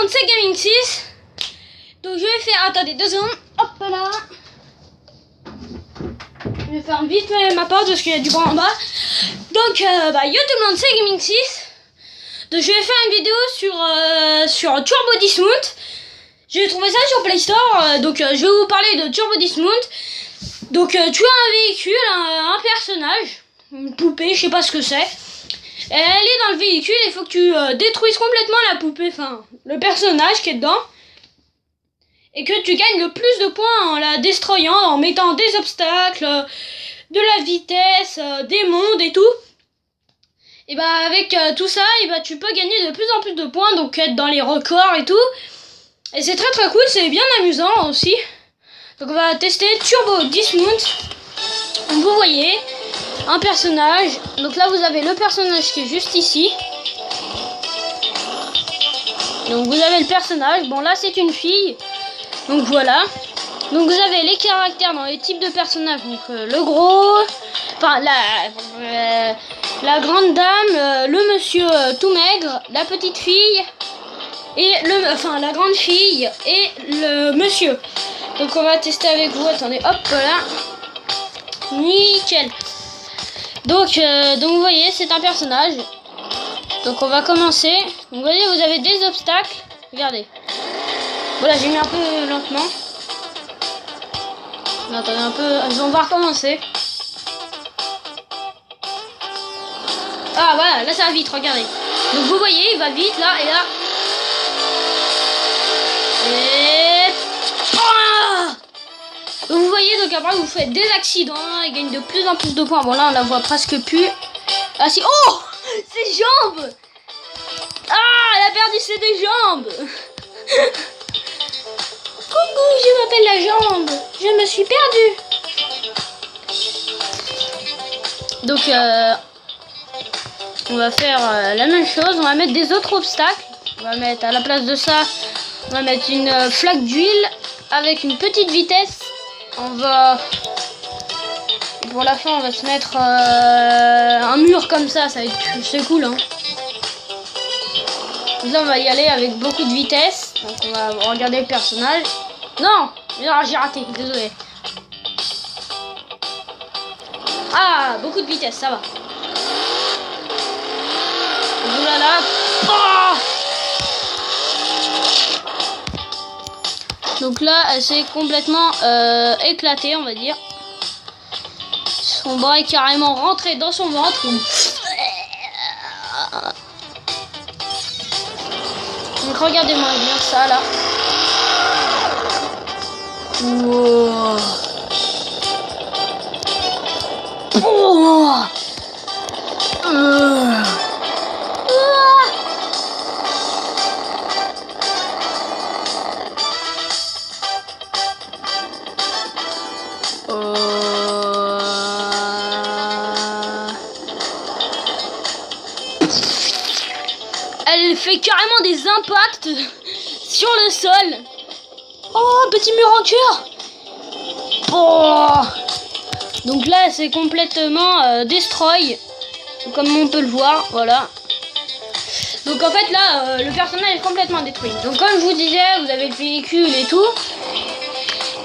monde, c'est Gaming 6. Donc je vais faire, attendez 2 secondes, hop là. Je vais faire vite ma porte parce qu'il y a du bruit en bas. Donc yo tout le monde, c'est Gaming 6. Donc je vais faire une vidéo sur Turbo Dismount. J'ai trouvé ça sur Play Store, donc je vais vous parler de Turbo Dismount. Donc tu as un véhicule, un personnage, une poupée, je sais pas ce que c'est. Elle est dans le véhicule, il faut que tu détruises complètement la poupée, enfin le personnage qui est dedans. Et que tu gagnes le plus de points en la destroyant, en mettant des obstacles, de la vitesse, des mondes et tout. Et bah avec tout ça, et bah tu peux gagner de plus en plus de points, donc être dans les records et tout. Et c'est très très cool, c'est bien amusant aussi. Donc on va tester Turbo Dismount. Vous voyez un personnage. Donc là vous avez le personnage qui est juste ici. Donc vous avez le personnage. Bon là c'est une fille. Donc voilà. Donc vous avez les caractères dans les types de personnages. Donc le gros, enfin la grande dame, le monsieur tout maigre, la petite fille et la grande fille et le monsieur. Donc on va tester avec vous. Attendez, hop là. Nickel. Donc vous voyez, c'est un personnage. Donc on va commencer. Donc vous voyez, vous avez des obstacles. Regardez. Voilà, j'ai mis un peu lentement. Attendez un peu. On va recommencer. Ah voilà, là ça va vite, regardez. Donc vous voyez, il va vite là et là. Et... Donc vous voyez, donc après vous faites des accidents et gagne de plus en plus de points. Bon là on la voit presque plus. Ah si, oh, ses jambes. Ah, elle a perdu ses deux jambes. Coucou, je m'appelle la jambe. Je me suis perdue. Donc on va faire la même chose. On va mettre des autres obstacles. On va mettre à la place de ça, on va mettre une flaque d'huile avec une petite vitesse. On va, pour la fin, on va se mettre un mur comme ça va être, c'est cool, hein. Là, on va y aller avec beaucoup de vitesse. Donc, on va regarder le personnage. Non, j'ai raté, désolé. Ah, beaucoup de vitesse, ça va. Oulala. Oh, donc là, elle s'est complètement éclatée, on va dire. Son bras est carrément rentré dans son ventre. Donc regardez-moi bien ça là. Wow. Oh. Elle fait carrément des impacts sur le sol. Oh, petit mur en cœur. Oh. Donc là, c'est complètement destroy, comme on peut le voir, voilà. Donc en fait là, le personnage est complètement détruit. Donc comme je vous disais, vous avez le véhicule et tout.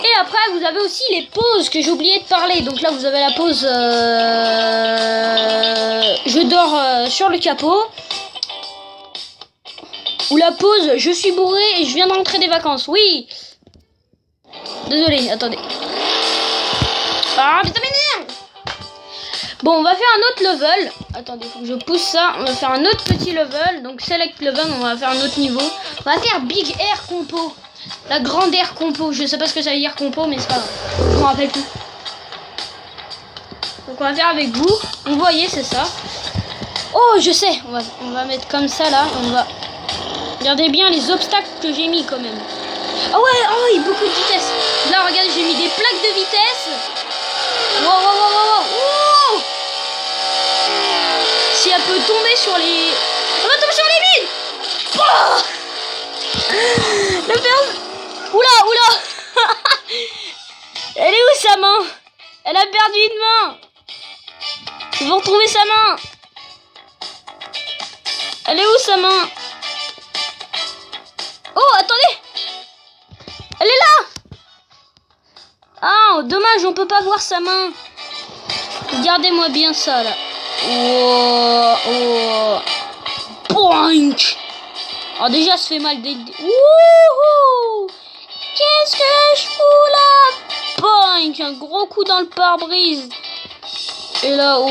Et après, vous avez aussi les pauses que j'ai oublié de parler. Donc là, vous avez la pause je dors sur le capot. Ou la pause je suis bourré et je viens de rentrer des vacances. Oui. Désolé, attendez. Ah, putain, m'énerve. Bon, on va faire un autre level. Attendez, faut que je pousse ça. On va faire un autre petit level. Donc select level, on va faire un autre niveau. On va faire Big Air Compo. La grande air compo, je sais pas ce que ça veut dire compo, mais c'est pas grave, je me rappelle plus. Donc on va faire avec vous, vous voyez, c'est ça. Oh, je sais, on va mettre comme ça là, on va... Regardez bien les obstacles que j'ai mis quand même. Ah ouais, oh, il y a beaucoup de vitesse. Là, regardez, j'ai mis des plaques de vitesse. Wow, wow, wow, wow, wow. Si elle peut tomber sur les... On va tomber sur les mines. Oh, le père... Oula, oula. Elle est où sa main? Elle a perdu une main. Ils vont retrouver sa main. Elle est où sa main? Oh, attendez. Elle est là. Ah, dommage, on peut pas voir sa main. Regardez-moi bien ça, là. Oh, oh. Boink. Alors déjà, ça fait mal dès le... Wouhou. Qu'est-ce que je fous là? Boink. Un gros coup dans le pare-brise. Et là, oh.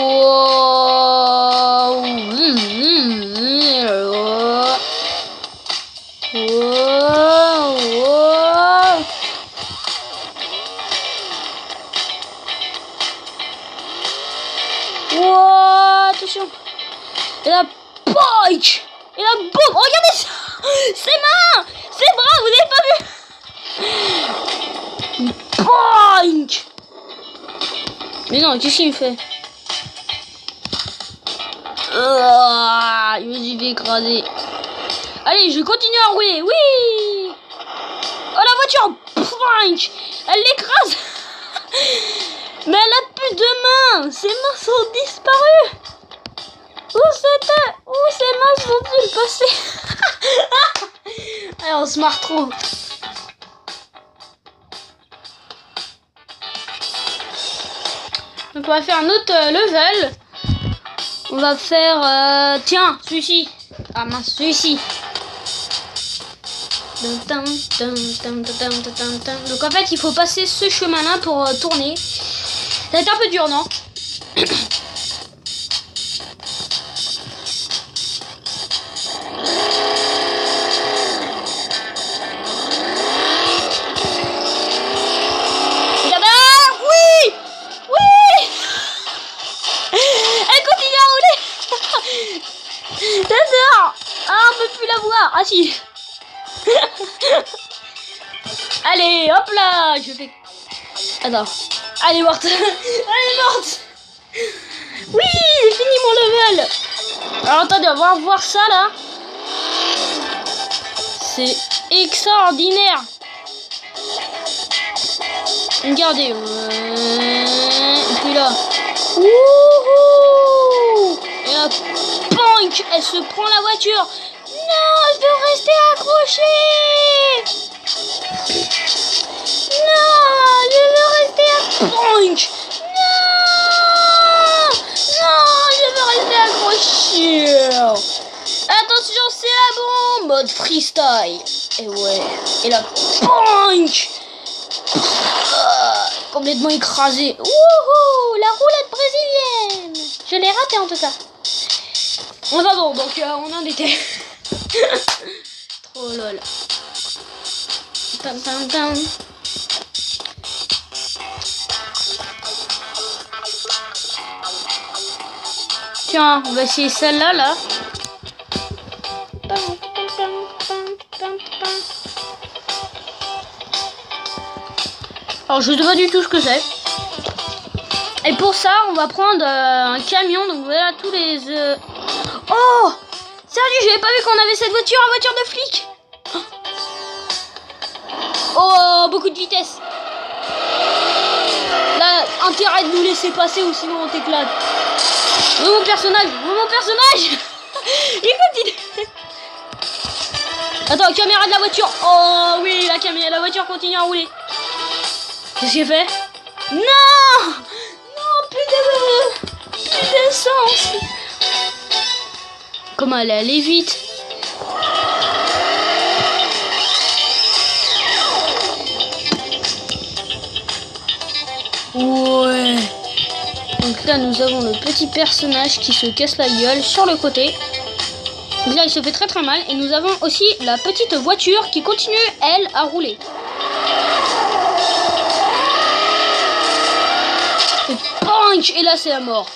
Attention. Et là, boink. Et là, boum. Regardez ça. Ses mains. Ses bras, vous n'avez pas vu? Boink. Mais non, qu'est-ce qu'il me fait? Je me suis fait écraser. Allez, je continue à rouler. Oui. Oh, la voiture. Boink. Elle l'écrase. Mais elle a plus de mains. Ses mains sont disparues. Où c'était? Où ses mains sont-elles passées? Allez, on se marre trop. Donc on va faire un autre level. On va faire... tiens, celui-ci. Ah mince, celui-ci. Donc en fait, il faut passer ce chemin-là pour tourner. Ça va être un peu dur, non? Ah si. Allez, hop là. Je fais... Attends. Elle est morte. Elle est morte. Oui, j'ai fini mon level. Alors attendez, on va voir ça là. C'est extraordinaire. Regardez. Et puis là. Wouhou. Et là, bonk, elle se prend la voiture. Non, je veux rester accroché. Non, je veux rester accroché. Non, non, je veux rester accroché. Attention, c'est la bombe. Mode freestyle. Et ouais. Et là, bonk. Complètement écrasé. Wouhou, la roulette brésilienne. Je l'ai raté en tout cas. Enfin bon, donc on en était. Trop lol. Tam, tam, tam. Tiens, on va essayer celle-là là. Alors je sais pas du tout ce que c'est. Et pour ça, on va prendre un camion. Donc voilà tous les... Oh! Sérieux, j'avais pas vu qu'on avait cette voiture, une voiture de flic. Oh, beaucoup de vitesse. Là, intérêt de nous laisser passer ou sinon on t'éclate. Mon personnage, mon personnage. Il continue. Attends, caméra de la voiture. Oh oui, la caméra de la voiture continue à rouler. Qu'est-ce qu'il fait? Non! Non, plus d'essence. Comment elle est allée vite. Ouais. Donc là nous avons le petit personnage qui se casse la gueule sur le côté. Donc là il se fait très très mal. Et nous avons aussi la petite voiture qui continue elle à rouler. Et punch. Et là c'est la mort.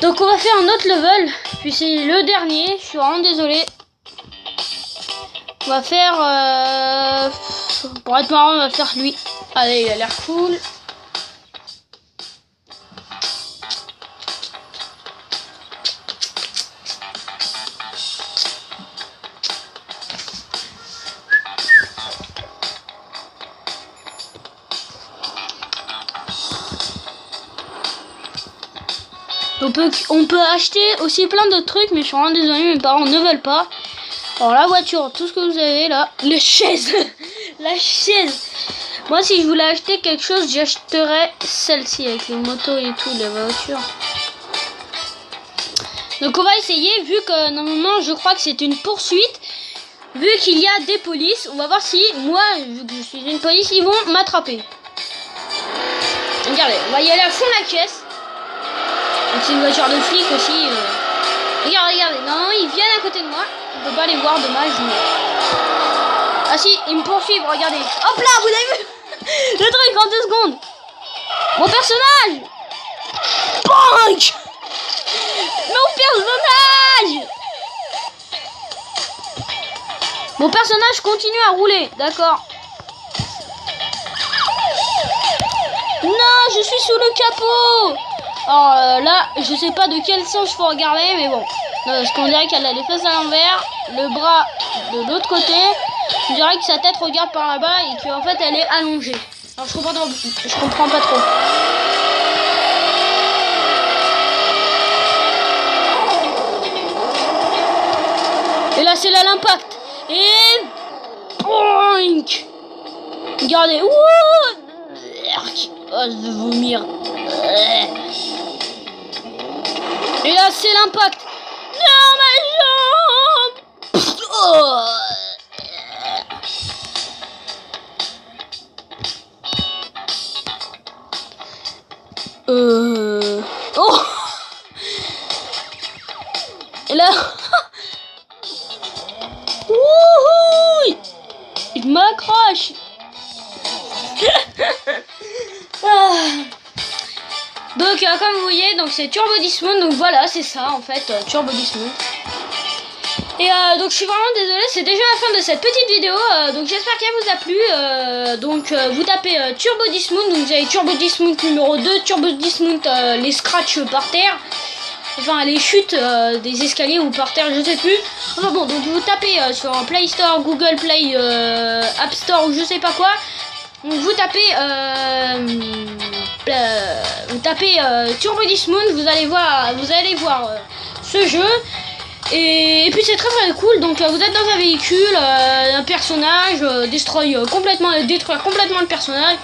Donc on va faire un autre level, puis c'est le dernier, je suis vraiment désolé. On va faire, pour être marrant, on va faire lui. Allez, il a l'air cool. On peut acheter aussi plein d'autres trucs, mais je suis vraiment désolée, mes parents ne veulent pas. Alors la voiture, tout ce que vous avez là, les chaises, la chaise. Moi, si je voulais acheter quelque chose, j'achèterais celle-ci avec les motos et tout, les voitures. Donc on va essayer, vu que normalement je crois que c'est une poursuite, vu qu'il y a des polices, on va voir si moi, vu que je suis une police, ils vont m'attraper. Regardez, on va y aller à fond la caisse. Donc c'est une voiture de flic aussi. Regardez, non, ils viennent à côté de moi. On peut pas les voir, dommage. Mais... Ah si, ils me poursuivent, regardez. Hop là, vous avez vu le truc en 2 secondes. Mon personnage. Bonk. Mon personnage continue à rouler, d'accord. Non, je suis sous le capot. Alors là, je sais pas de quel sens il faut regarder, mais bon. Parce qu'on dirait qu'elle a les fesses à l'envers, le bras de l'autre côté. On dirait que sa tête regarde par là-bas et qu'en fait elle est allongée. Alors je comprends pas trop. Et là c'est là l'impact. Et... Boink. Regardez. Ouh, je vais vomir. Et là c'est l'impact. Non, ma jambe. Oh. Oh. Et là... Wouhou. Il m'accroche. Donc comme vous voyez, donc c'est Turbo Dismount, donc voilà, c'est ça en fait, Turbo Dismount. Et donc je suis vraiment désolée, c'est déjà la fin de cette petite vidéo, donc j'espère qu'elle vous a plu. Donc vous tapez Turbo Dismount, donc vous avez Turbo Dismount numéro 2, Turbo Dismount les scratchs par terre, enfin les chutes des escaliers ou par terre, je sais plus. Enfin bon, donc vous tapez sur Play Store, Google Play, App Store ou je sais pas quoi. Donc vous tapez Turbo Dismount, vous allez voir ce jeu. Et puis c'est très très cool. Donc vous êtes dans un véhicule, un personnage, détruire complètement le personnage.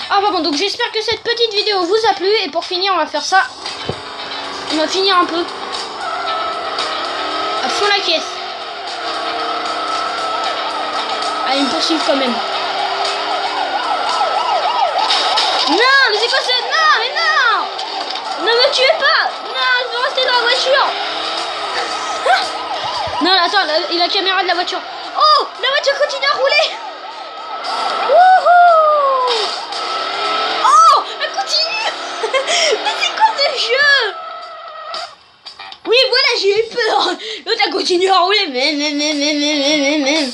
Ah bah bon, donc j'espère que cette petite vidéo vous a plu. Et pour finir, on va faire ça. On va finir un peu à fond la caisse. Ah, ils me poursuivent quand même. Non, mais c'est quoi ça? Non, mais non! Ne me tuez pas! Non, je veux rester dans la voiture! Non, attends, la caméra de la voiture. Oh, la voiture continue à rouler! Wouhou! Oh, elle continue! Mais c'est quoi ce jeu? Oui, voilà, j'ai eu peur! L'autre a continué à rouler. Mais.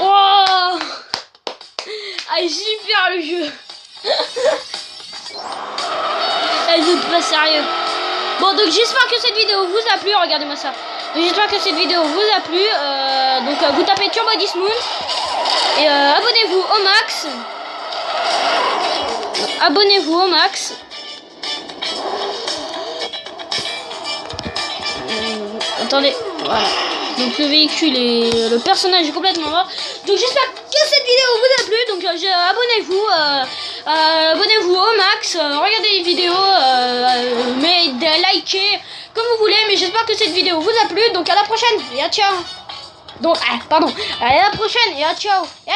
Oh! Ah, super le jeu! Elle est pas sérieux. Bon, donc j'espère que cette vidéo vous a plu. Regardez-moi ça. J'espère que cette vidéo vous a plu. Donc vous tapez Turbo Dismount et abonnez-vous au max. Abonnez-vous au max. Attendez, voilà. Donc le véhicule et le personnage est complètement mort. Donc j'espère que cette vidéo vous a plu. Donc abonnez-vous, abonnez-vous au max. Regardez les vidéos, mais likez comme vous voulez. Mais j'espère que cette vidéo vous a plu. Donc à la prochaine et à ciao. Donc pardon, à la prochaine et à ciao. Et